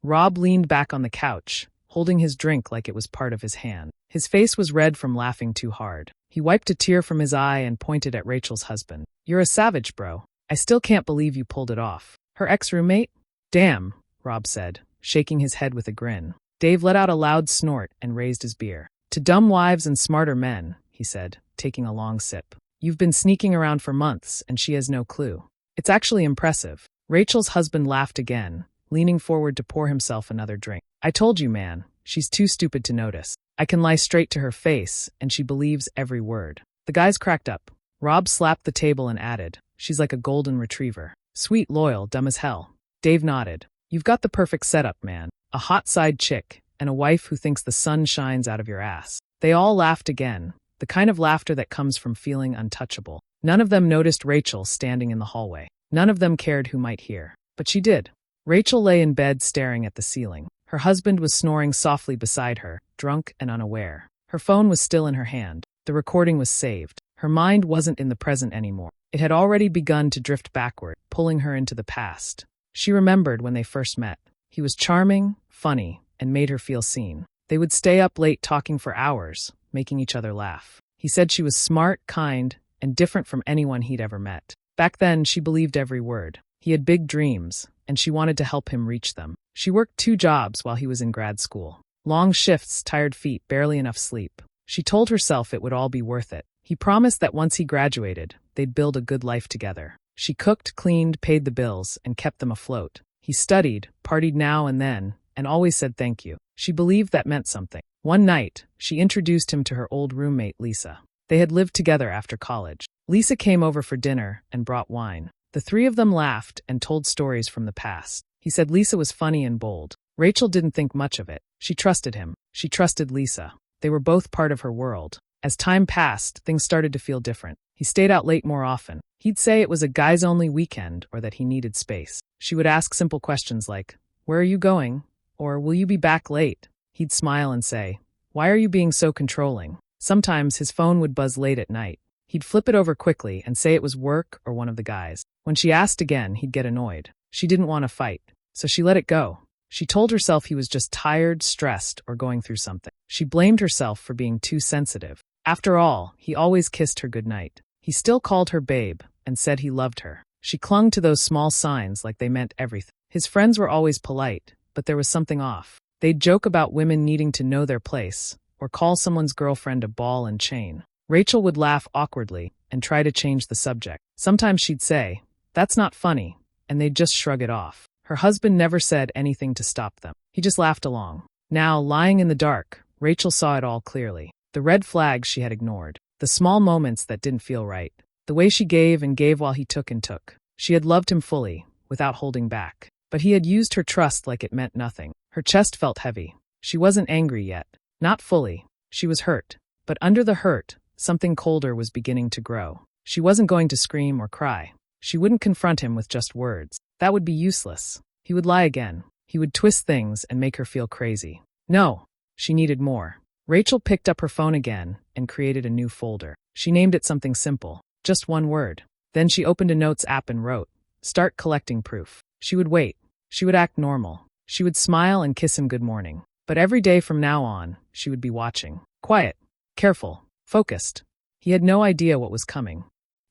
Rob leaned back on the couch, holding his drink like it was part of his hand. His face was red from laughing too hard. He wiped a tear from his eye and pointed at Rachel's husband. "You're a savage, bro. I still can't believe you pulled it off." "Her ex-roommate?" "Damn," Rob said, shaking his head with a grin. Dave let out a loud snort and raised his beer. "To dumb wives and smarter men," he said, taking a long sip. "You've been sneaking around for months, and she has no clue. It's actually impressive." Rachel's husband laughed again, leaning forward to pour himself another drink. "I told you, man. She's too stupid to notice. I can lie straight to her face, and she believes every word." The guys cracked up. Rob slapped the table and added, "She's like a golden retriever. Sweet, loyal, dumb as hell." Dave nodded. "You've got the perfect setup, man. A hot side chick, and a wife who thinks the sun shines out of your ass." They all laughed again, the kind of laughter that comes from feeling untouchable. None of them noticed Rachel standing in the hallway. None of them cared who might hear. But she did. Rachel lay in bed staring at the ceiling. Her husband was snoring softly beside her, drunk and unaware. Her phone was still in her hand. The recording was saved. Her mind wasn't in the present anymore. It had already begun to drift backward, pulling her into the past. She remembered when they first met. He was charming, funny, and made her feel seen. They would stay up late talking for hours, making each other laugh. He said she was smart, kind, and different from anyone he'd ever met. Back then, she believed every word. He had big dreams, and she wanted to help him reach them. She worked 2 jobs while he was in grad school. Long shifts, tired feet, barely enough sleep. She told herself it would all be worth it. He promised that once he graduated, they'd build a good life together. She cooked, cleaned, paid the bills, and kept them afloat. He studied, partied now and then, and always said thank you. She believed that meant something. One night, she introduced him to her old roommate, Lisa. They had lived together after college. Lisa came over for dinner and brought wine. The 3 of them laughed and told stories from the past. He said Lisa was funny and bold. Rachel didn't think much of it. She trusted him. She trusted Lisa. They were both part of her world. As time passed, things started to feel different. He stayed out late more often. He'd say it was a guys-only weekend or that he needed space. She would ask simple questions like, "Where are you going?" Or, "Will you be back late?" He'd smile and say, "Why are you being so controlling?" Sometimes his phone would buzz late at night. He'd flip it over quickly and say it was work or one of the guys. When she asked again, he'd get annoyed. She didn't want to fight, so she let it go. She told herself he was just tired, stressed, or going through something. She blamed herself for being too sensitive. After all, he always kissed her goodnight. He still called her babe and said he loved her. She clung to those small signs like they meant everything. His friends were always polite, but there was something off. They'd joke about women needing to know their place, or call someone's girlfriend a ball and chain. Rachel would laugh awkwardly and try to change the subject. Sometimes she'd say, "That's not funny," and they'd just shrug it off. Her husband never said anything to stop them. He just laughed along. Now, lying in the dark, Rachel saw it all clearly. The red flags she had ignored. The small moments that didn't feel right. The way she gave and gave while he took and took. She had loved him fully, without holding back. But he had used her trust like it meant nothing. Her chest felt heavy. She wasn't angry yet. Not fully. She was hurt. But under the hurt, something colder was beginning to grow. She wasn't going to scream or cry. She wouldn't confront him with just words. That would be useless. He would lie again. He would twist things and make her feel crazy. No, she needed more. Rachel picked up her phone again and created a new folder. She named it something simple, just one word. Then she opened a notes app and wrote, "Start collecting proof." She would wait. She would act normal. She would smile and kiss him good morning. But every day from now on, she would be watching. Quiet, careful, focused. He had no idea what was coming.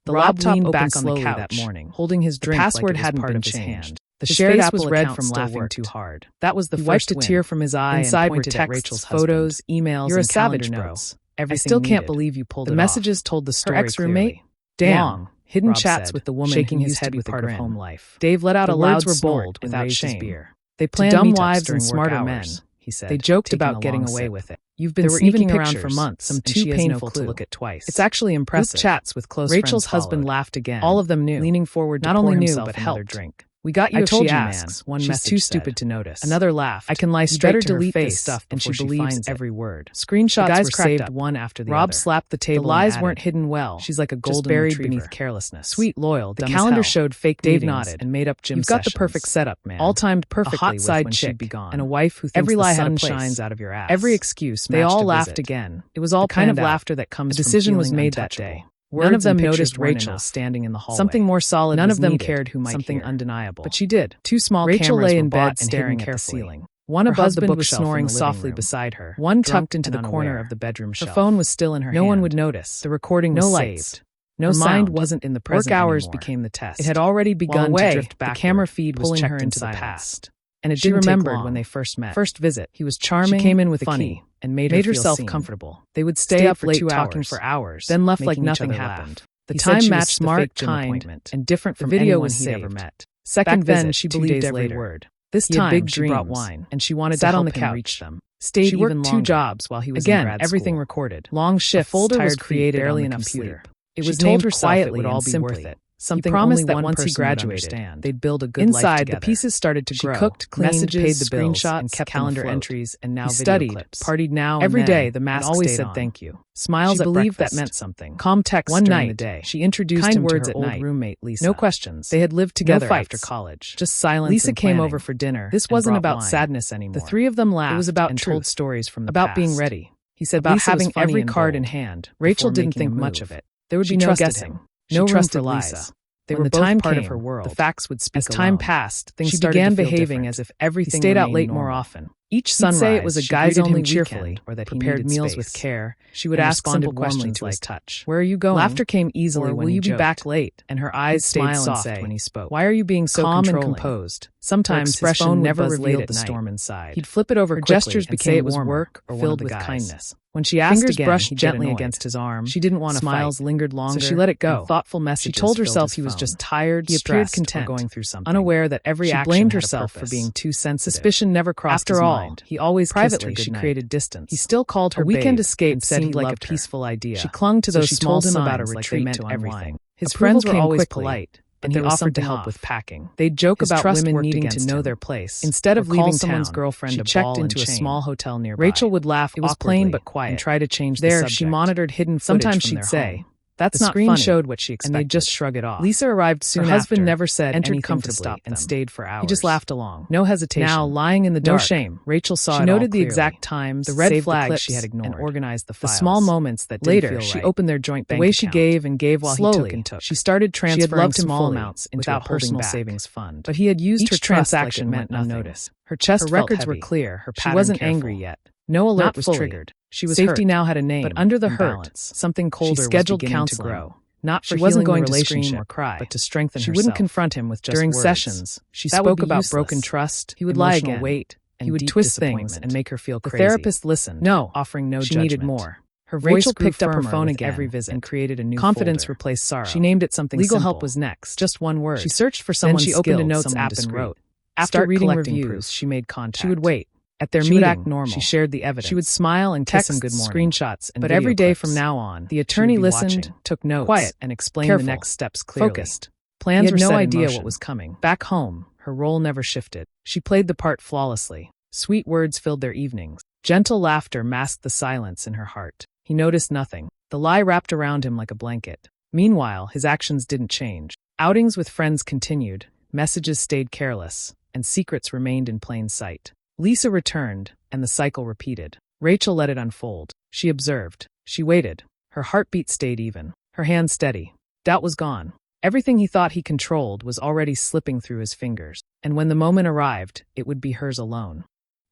The laptop leaned back on the couch that morning, holding his drink. The password hadn't been changed. The shared Apple was red from laughing too hard. That was the first wiped a tear from his eye. Inside were texts, Rachel's photos, emails, You're and a savage, bro. Notes. I still can't believe you pulled it off. The messages told the story. Her ex-roommate? Damn. Long, hidden Rob chats said, with the woman shaking his head with part of home life. Dave let out a loud snort without shame. They planned dumb wives and smarter men, he said. They joked about getting away with it. You've been sneaking around for months, some too painful to look at twice. It's actually impressive. Group chats with close Rachel's husband laughed again. All of them knew, leaning forward to not only knew but helped drink. "We got you I if told she you, asks," man. One She's too stupid to notice. Another laughed. "I can lie straight to her face stuff and she believes every word." Screenshots were saved up. One after the Rob other. Slapped the table. The lies weren't hidden well. She's like a golden buried retriever. Beneath carelessness. Sweet, loyal. The calendar showed fake Dave nodded and made up gym You've got the perfect setup, man. All timed perfectly. A hot side chick be gone. And a wife who thinks every lie the sun shines out of your ass. Every excuse. They all laughed again. It was all the kind of laughter that comes. A decision was made that day. None of them noticed Rachel standing in the hallway. Something more solid. None of them cared who might something hear. Undeniable. But she did. Two small Rachel lay in bed staring at the ceiling. One above the bookshelf, snoring softly beside her. One tucked into the corner of the bedroom shelf. Her phone was still in her hand. No one would notice. The recording was saved. No sound. Mind wasn't in the present. Work hours became the test. It had already begun to drift backward. The camera feed was pulling her into the past. And it didn't remember when they first met. First visit. He was charming. She came in with funny, a key and made herself comfortable. They would stay up late talking for hours, then left like nothing happened. The time matched smart, kind, and different from anyone he'd ever met. Second visit, she believed every word. This time, she brought wine, and she wanted to help him reach them. Stayed even longer. She worked 2 jobs while he was in grad school. Everything recorded. Long shift. A folder was created barely enough sleep. It was named herself it would all be worth it. Something promised that once he graduated, they'd build a good life together. Inside, the pieces started to grow. She cooked, cleaned, messages, paid the bills, screenshots, and kept calendar entries, and now video studied, clips. Partied now and every day. The mask always said thank you. Smiles she at believed breakfast. That meant something. Calm text one night. The day. She introduced kind him words to her old roommate Lisa. No questions. They had lived together after college. Just silence. Lisa came over for dinner. This wasn't about sadness anymore. The 3 of them laughed. It was about and told stories from the past. About being ready. He said about having every card in hand. Rachel didn't think much of it. There would be no guessing. No room for lies. They were both part of her world. The facts would speak. As time passed, things began behaving as if everything stayed out late more often. Each sunrise, say it was a guy's only cheerfully, or that he prepared meals with care. She would ask simple questions like, "Touch, where are you going?" Laughter came easily. Will you be back late? And her eyes stayed soft when he spoke. Why are you being so calm and composed? Sometimes his phone never revealed the storm inside. He'd flip it over quickly. Her gestures became it was work or filled with kindness. When she asked again, brushed gently against his arm. She didn't want to Smiles lingered longer, so she let it go. Thoughtful messages. She told herself he was just tired, he appeared content, going through something, unaware that every action blamed herself for being too sensitive. Suspicion never crossed his mind. He always privately she created distance. He still called her a weekend escape said he like a peaceful idea. She clung to those small signs about a retreat like they meant everything. His friends were always polite. And he offered to help with packing. They'd joke about women needing to know their place. Instead of leaving someone's girlfriend she checked into a small hotel nearby. Rachel would laugh awkwardly. It was plain but quiet and try to change the subject. She monitored hidden footage. Sometimes she'd say, "That's not funny." The screen showed what she expected, and they'd just shrug it off. Lisa arrived soon after. Her husband never said anything comfortably and stayed for hours. He just laughed along. No hesitation. Now, lying in the dark. No shame. Rachel saw it all. She noted the exact times, the red flags she had ignored, and organized the files. The small moments that didn't feel right. Later, she opened their joint bank account. The way she gave and gave while he took and took. She started transferring small amounts into a personal savings fund. But he had used her transaction meant unnoticed. Her chest records were clear. Her pattern. She wasn't angry yet. No alert was triggered. She was safety now had a name, but under the hurt, something colder was beginning to grow. Not for she wasn't going to scream or cry, but to strengthen herself. She wouldn't confront him with just during words. Sessions. She spoke about broken trust. He would lie again. Weight, and he would twist things and make her feel crazy. The therapist listened, offering no judgment. She needed more. Her voice Rachel picked up her phone again every visit and created a new confidence folder. Replaced sorrow. She named it something legal simple. Help was next. Just one word. She searched for someone. She opened a notes app and wrote. After reading reviews, she made contact. She would wait. At their meeting, act normal. She shared the evidence. She would smile and text him good morning. Screenshots, and but every day from now on, the attorney listened, took notes, quiet, and explained the next steps clearly. Focused. Plans were no idea what was coming. Back home, her role never shifted. She played the part flawlessly. Sweet words filled their evenings. Gentle laughter masked the silence in her heart. He noticed nothing. The lie wrapped around him like a blanket. Meanwhile, his actions didn't change. Outings with friends continued. Messages stayed careless, and secrets remained in plain sight. Lisa returned, and the cycle repeated. Rachel let it unfold. She observed. She waited. Her heartbeat stayed even. Her hand steady. Doubt was gone. Everything he thought he controlled was already slipping through his fingers. And when the moment arrived, it would be hers alone.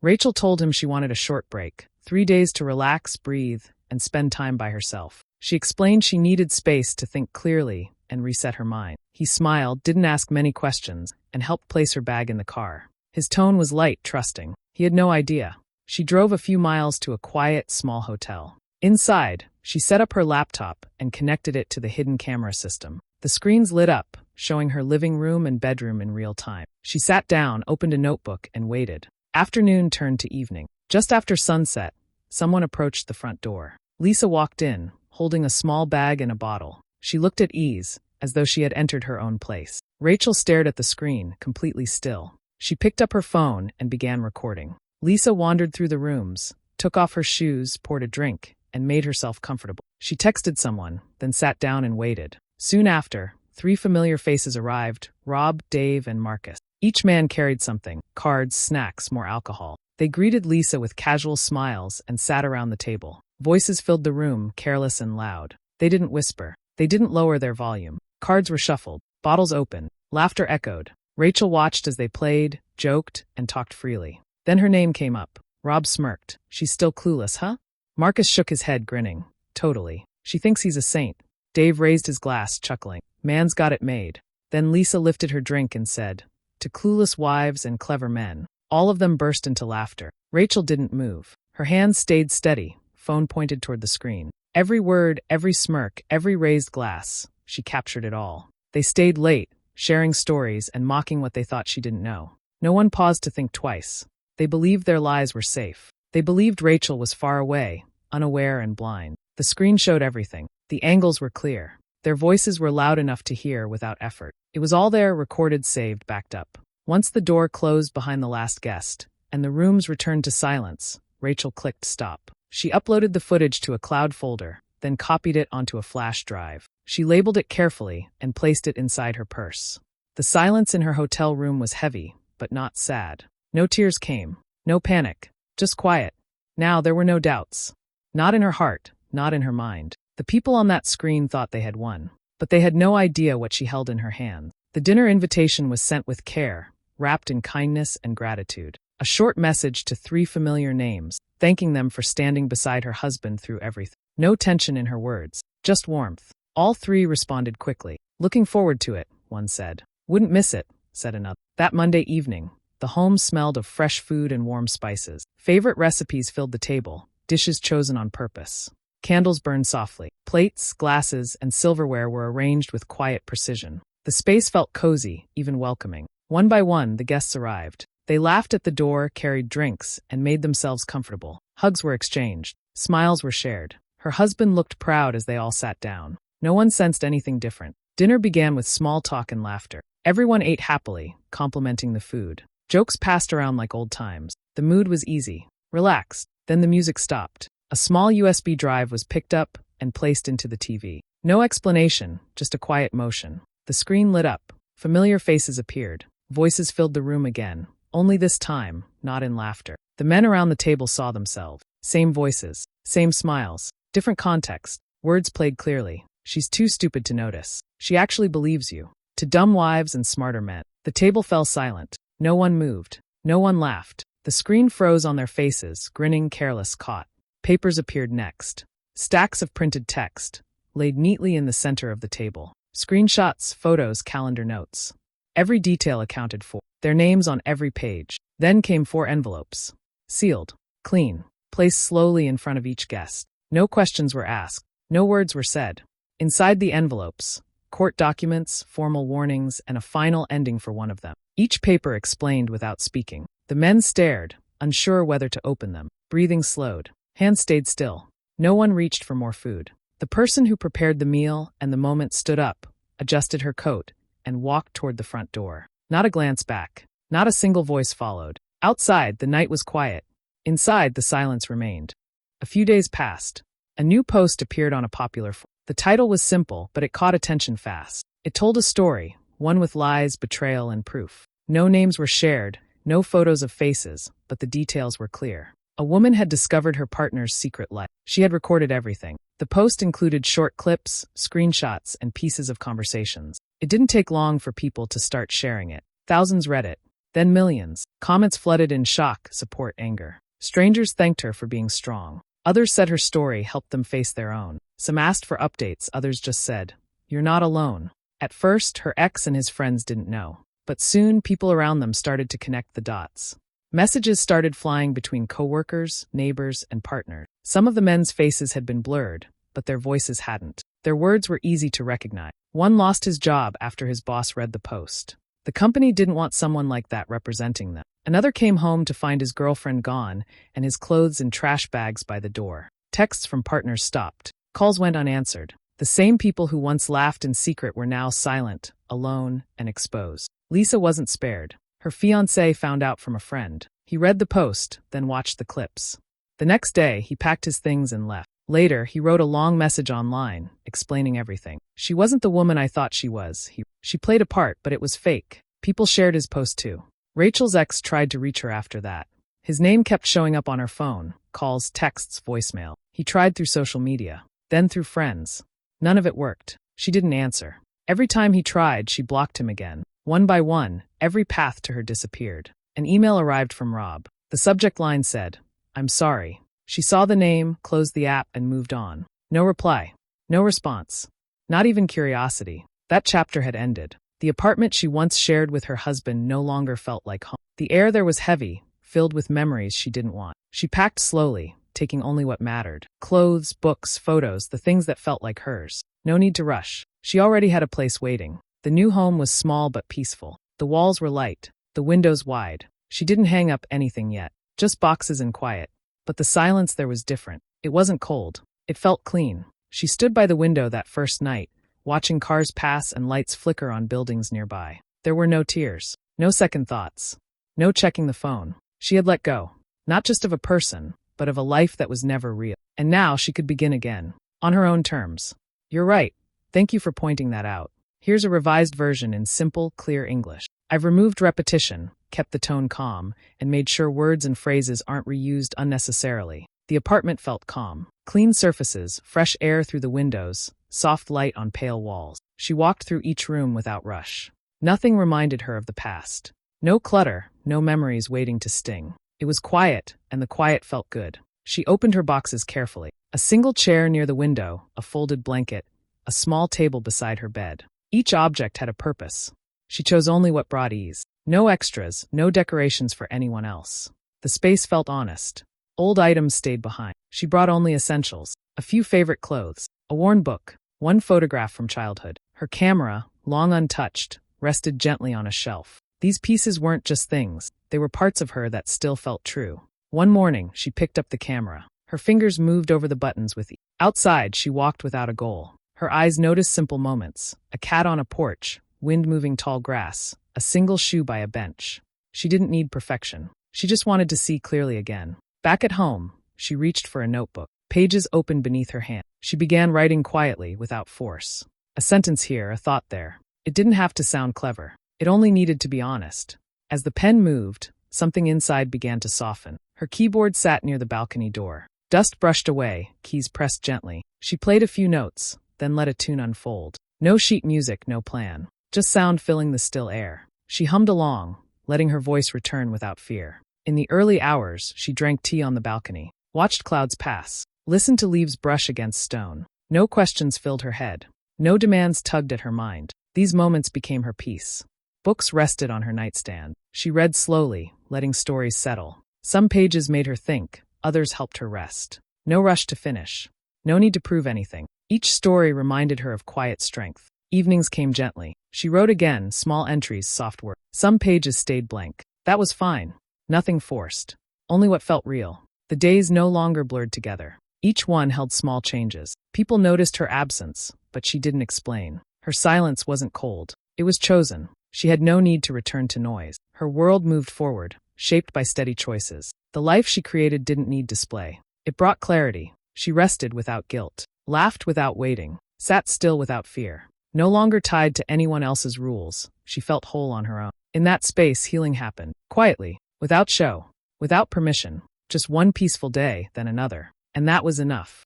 Rachel told him she wanted a short break. 3 days to relax, breathe, and spend time by herself. She explained she needed space to think clearly and reset her mind. He smiled, didn't ask many questions, and helped place her bag in the car. His tone was light, trusting. He had no idea. She drove a few miles to a quiet, small hotel. Inside, she set up her laptop and connected it to the hidden camera system. The screens lit up, showing her living room and bedroom in real time. She sat down, opened a notebook, and waited. Afternoon turned to evening. Just after sunset, someone approached the front door. Lisa walked in, holding a small bag and a bottle. She looked at ease, as though she had entered her own place. Rachel stared at the screen, completely still. She picked up her phone and began recording. Lisa wandered through the rooms, took off her shoes, poured a drink, and made herself comfortable. She texted someone, then sat down and waited. Soon after, 3 familiar faces arrived, Rob, Dave, and Marcus. Each man carried something, cards, snacks, more alcohol. They greeted Lisa with casual smiles and sat around the table. Voices filled the room, careless and loud. They didn't whisper. They didn't lower their volume. Cards were shuffled, bottles opened, laughter echoed. Rachel watched as they played, joked, and talked freely. Then her name came up. Rob smirked. She's still clueless, huh? Marcus shook his head, grinning. Totally. She thinks he's a saint. Dave raised his glass, chuckling. Man's got it made. Then Lisa lifted her drink and said, to clueless wives and clever men. All of them burst into laughter. Rachel didn't move. Her hands stayed steady, phone pointed toward the screen. Every word, every smirk, every raised glass. She captured it all. They stayed late, sharing stories and mocking what they thought she didn't know. No one paused to think twice. They believed their lies were safe. They believed Rachel was far away, unaware and blind. The screen showed everything. The angles were clear. Their voices were loud enough to hear without effort. It was all there, recorded, saved, backed up. Once the door closed behind the last guest, and the rooms returned to silence, Rachel clicked stop. She uploaded the footage to a cloud folder, then copied it onto a flash drive. She labeled it carefully and placed it inside her purse. The silence in her hotel room was heavy, but not sad. No tears came. No panic. Just quiet. Now there were no doubts. Not in her heart, not in her mind. The people on that screen thought they had won, but they had no idea what she held in her hand. The dinner invitation was sent with care, wrapped in kindness and gratitude. A short message to 3 familiar names, thanking them for standing beside her husband through everything. No tension in her words, just warmth. All 3 responded quickly. Looking forward to it, one said. Wouldn't miss it, said another. That Monday evening, the home smelled of fresh food and warm spices. Favorite recipes filled the table, dishes chosen on purpose. Candles burned softly. Plates, glasses, and silverware were arranged with quiet precision. The space felt cozy, even welcoming. One by one, the guests arrived. They laughed at the door, carried drinks, and made themselves comfortable. Hugs were exchanged. Smiles were shared. Her husband looked proud as they all sat down. No one sensed anything different. Dinner began with small talk and laughter. Everyone ate happily, complimenting the food. Jokes passed around like old times. The mood was easy, relaxed. Then the music stopped. A small USB drive was picked up and placed into the TV. No explanation, just a quiet motion. The screen lit up. Familiar faces appeared. Voices filled the room again. Only this time, not in laughter. The men around the table saw themselves. Same voices, same smiles, different context. Words played clearly. She's too stupid to notice. She actually believes you. To dumb wives and smarter men. The table fell silent. No one moved. No one laughed. The screen froze on their faces, grinning, careless, caught. Papers appeared next. Stacks of printed text, laid neatly in the center of the table. Screenshots, photos, calendar notes. Every detail accounted for. Their names on every page. Then came 4 envelopes. Sealed. Clean. Placed slowly in front of each guest. No questions were asked. No words were said. Inside the envelopes, court documents, formal warnings, and a final ending for one of them. Each paper explained without speaking. The men stared, unsure whether to open them. Breathing slowed. Hands stayed still. No one reached for more food. The person who prepared the meal and the moment stood up, adjusted her coat, and walked toward the front door. Not a glance back. Not a single voice followed. Outside, the night was quiet. Inside, the silence remained. A few days passed. A new post appeared on a popular forum. The title was simple, but it caught attention fast. It told a story, one with lies, betrayal, and proof. No names were shared, no photos of faces, but the details were clear. A woman had discovered her partner's secret life. She had recorded everything. The post included short clips, screenshots, and pieces of conversations. It didn't take long for people to start sharing it. Thousands read it, then millions. Comments flooded in shock, support, anger. Strangers thanked her for being strong. Others said her story helped them face their own. Some asked for updates, others just said, "You're not alone." At first, her ex and his friends didn't know. But soon, people around them started to connect the dots. Messages started flying between coworkers, neighbors, and partners. Some of the men's faces had been blurred, but their voices hadn't. Their words were easy to recognize. One lost his job after his boss read the post. The company didn't want someone like that representing them. Another came home to find his girlfriend gone and his clothes in trash bags by the door. Texts from partners stopped. Calls went unanswered. The same people who once laughed in secret were now silent, alone, and exposed. Lisa wasn't spared. Her fiancé found out from a friend. He read the post, then watched the clips. The next day, he packed his things and left. Later, he wrote a long message online, explaining everything. "She wasn't the woman I thought she was. She played a part, but it was fake." People shared his post too. Rachel's ex tried to reach her after that. His name kept showing up on her phone, calls, texts, voicemail. He tried through social media, then through friends. None of it worked. She didn't answer. Every time he tried, she blocked him again. One by one, every path to her disappeared. An email arrived from Rob. The subject line said, "I'm sorry." She saw the name, closed the app, and moved on. No reply. No response. Not even curiosity. That chapter had ended. The apartment she once shared with her husband no longer felt like home. The air there was heavy, filled with memories she didn't want. She packed slowly, taking only what mattered. Clothes, books, photos, the things that felt like hers. No need to rush. She already had a place waiting. The new home was small but peaceful. The walls were light, the windows wide. She didn't hang up anything yet, just boxes and quiet. But the silence there was different. It wasn't cold. It felt clean. She stood by the window that first night, watching cars pass and lights flicker on buildings nearby. There were no tears, no second thoughts, no checking the phone. She had let go, not just of a person, but of a life that was never real. And now she could begin again, on her own terms. You're right. Thank you for pointing that out. Here's a revised version in simple, clear English. I've removed repetition, kept the tone calm, and made sure words and phrases aren't reused unnecessarily. The apartment felt calm. Clean surfaces, fresh air through the windows, soft light on pale walls. She walked through each room without rush. Nothing reminded her of the past. No clutter, no memories waiting to sting. It was quiet, and the quiet felt good. She opened her boxes carefully. A single chair near the window, a folded blanket, a small table beside her bed. Each object had a purpose. She chose only what brought ease. No extras, no decorations for anyone else. The space felt honest. Old items stayed behind. She brought only essentials, a few favorite clothes, a worn book, one photograph from childhood. Her camera, long untouched, rested gently on a shelf. These pieces weren't just things. They were parts of her that still felt true. One morning, she picked up the camera. Her fingers moved over the buttons with ease. Outside, she walked without a goal. Her eyes noticed simple moments. A cat on a porch, wind moving tall grass, a single shoe by a bench. She didn't need perfection. She just wanted to see clearly again. Back at home, she reached for a notebook. Pages opened beneath her hand. She began writing quietly, without force. A sentence here, a thought there. It didn't have to sound clever. It only needed to be honest. As the pen moved, something inside began to soften. Her keyboard sat near the balcony door. Dust brushed away, keys pressed gently. She played a few notes, then let a tune unfold. No sheet music, no plan. Just sound filling the still air. She hummed along, letting her voice return without fear. In the early hours, she drank tea on the balcony, watched clouds pass, listened to leaves brush against stone. No questions filled her head. No demands tugged at her mind. These moments became her peace. Books rested on her nightstand. She read slowly, letting stories settle. Some pages made her think, others helped her rest. No rush to finish. No need to prove anything. Each story reminded her of quiet strength. Evenings came gently. She wrote again, small entries, soft work. Some pages stayed blank. That was fine. Nothing forced. Only what felt real. The days no longer blurred together. Each one held small changes. People noticed her absence, but she didn't explain. Her silence wasn't cold. It was chosen. She had no need to return to noise. Her world moved forward, shaped by steady choices. The life she created didn't need display. It brought clarity. She rested without guilt, laughed without waiting, sat still without fear. No longer tied to anyone else's rules, she felt whole on her own. In that space, healing happened, quietly, without show, without permission. Just one peaceful day, then another. And that was enough.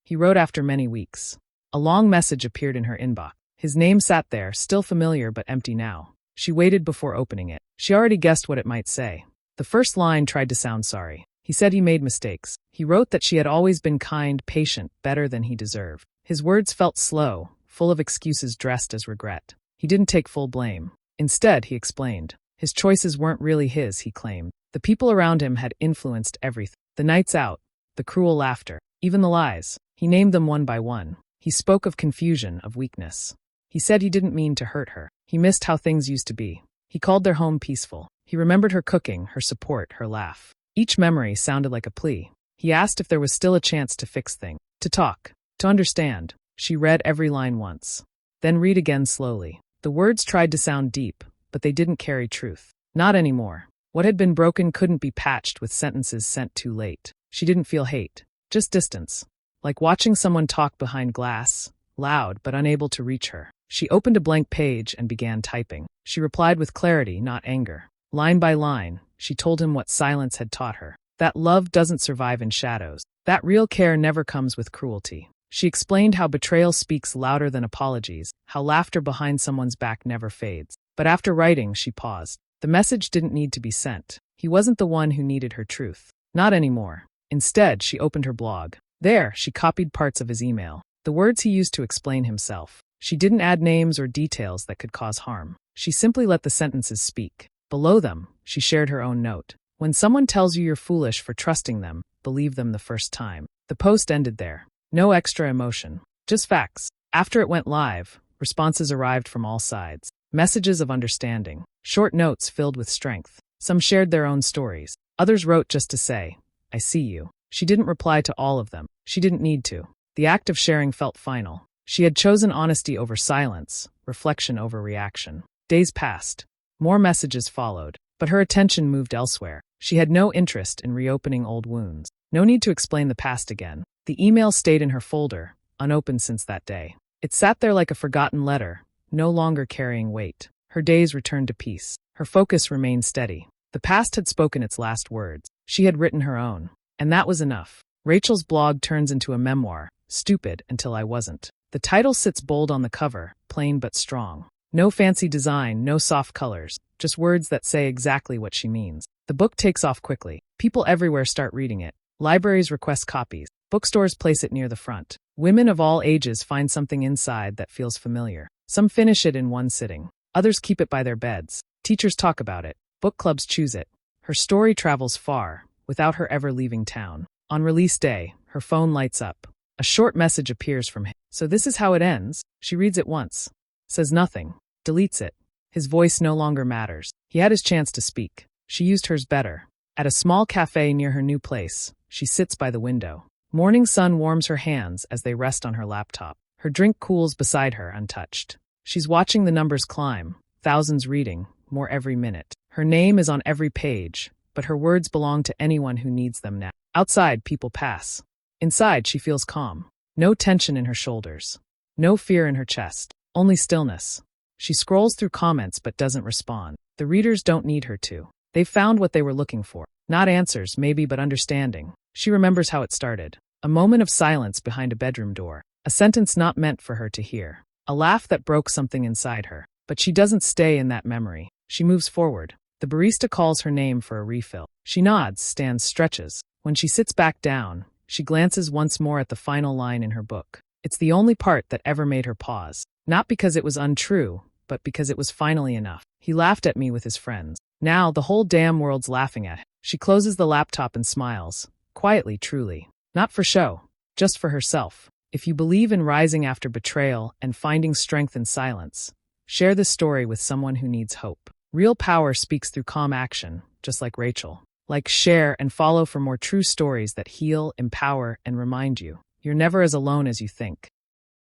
He wrote after many weeks. A long message appeared in her inbox. His name sat there, still familiar but empty now. She waited before opening it. She already guessed what it might say. The first line tried to sound sorry. He said he made mistakes. He wrote that she had always been kind, patient, better than he deserved. His words felt slow, full of excuses dressed as regret. He didn't take full blame. Instead, he explained. His choices weren't really his, he claimed. The people around him had influenced everything. The nights out, the cruel laughter, even the lies. He named them one by one. He spoke of confusion, of weakness. He said he didn't mean to hurt her. He missed how things used to be. He called their home peaceful. He remembered her cooking, her support, her laugh. Each memory sounded like a plea. He asked if there was still a chance to fix things, to talk, to understand. She read every line once, then read again slowly. The words tried to sound deep, but they didn't carry truth. Not anymore. What had been broken couldn't be patched with sentences sent too late. She didn't feel hate, just distance. Like watching someone talk behind glass, loud but unable to reach her. She opened a blank page and began typing. She replied with clarity, not anger. Line by line, she told him what silence had taught her. That love doesn't survive in shadows. That real care never comes with cruelty. She explained how betrayal speaks louder than apologies, how laughter behind someone's back never fades. But after writing, she paused. The message didn't need to be sent. He wasn't the one who needed her truth. Not anymore. Instead, she opened her blog. There, she copied parts of his email, the words he used to explain himself. She didn't add names or details that could cause harm. She simply let the sentences speak. Below them, she shared her own note. When someone tells you you're foolish for trusting them, believe them the first time. The post ended there. No extra emotion. Just facts. After it went live, responses arrived from all sides. Messages of understanding. Short notes filled with strength. Some shared their own stories. Others wrote just to say, "I see you." She didn't reply to all of them. She didn't need to. The act of sharing felt final. She had chosen honesty over silence, reflection over reaction. Days passed. More messages followed, but her attention moved elsewhere. She had no interest in reopening old wounds. No need to explain the past again. The email stayed in her folder, unopened since that day. It sat there like a forgotten letter, no longer carrying weight. Her days returned to peace. Her focus remained steady. The past had spoken its last words. She had written her own. And that was enough. Rachel's blog turns into a memoir, Stupid Until I Wasn't. The title sits bold on the cover, plain but strong. No fancy design, no soft colors, just words that say exactly what she means. The book takes off quickly. People everywhere start reading it. Libraries request copies. Bookstores place it near the front. Women of all ages find something inside that feels familiar. Some finish it in one sitting. Others keep it by their beds. Teachers talk about it. Book clubs choose it. Her story travels far, without her ever leaving town. On release day, her phone lights up. A short message appears from him. "So this is how it ends." She reads it once. Says nothing. Deletes it. His voice no longer matters. He had his chance to speak. She used hers better. At a small cafe near her new place, she sits by the window. Morning sun warms her hands as they rest on her laptop. Her drink cools beside her, untouched. She's watching the numbers climb, thousands reading, more every minute. Her name is on every page, but her words belong to anyone who needs them now. Outside, people pass. Inside, she feels calm. No tension in her shoulders. No fear in her chest. Only stillness. She scrolls through comments but doesn't respond. The readers don't need her to. They've found what they were looking for. Not answers, maybe, but understanding. She remembers how it started. A moment of silence behind a bedroom door. A sentence not meant for her to hear. A laugh that broke something inside her. But she doesn't stay in that memory. She moves forward. The barista calls her name for a refill. She nods, stands, stretches. When she sits back down, she glances once more at the final line in her book. It's the only part that ever made her pause. Not because it was untrue, but because it was finally enough. He laughed at me with his friends. Now the whole damn world's laughing at him. She closes the laptop and smiles. Quietly, truly. Not for show. Just for herself. If you believe in rising after betrayal and finding strength in silence, share this story with someone who needs hope. Real power speaks through calm action, just like Rachel. Like, share, and follow for more true stories that heal, empower, and remind you you're never as alone as you think.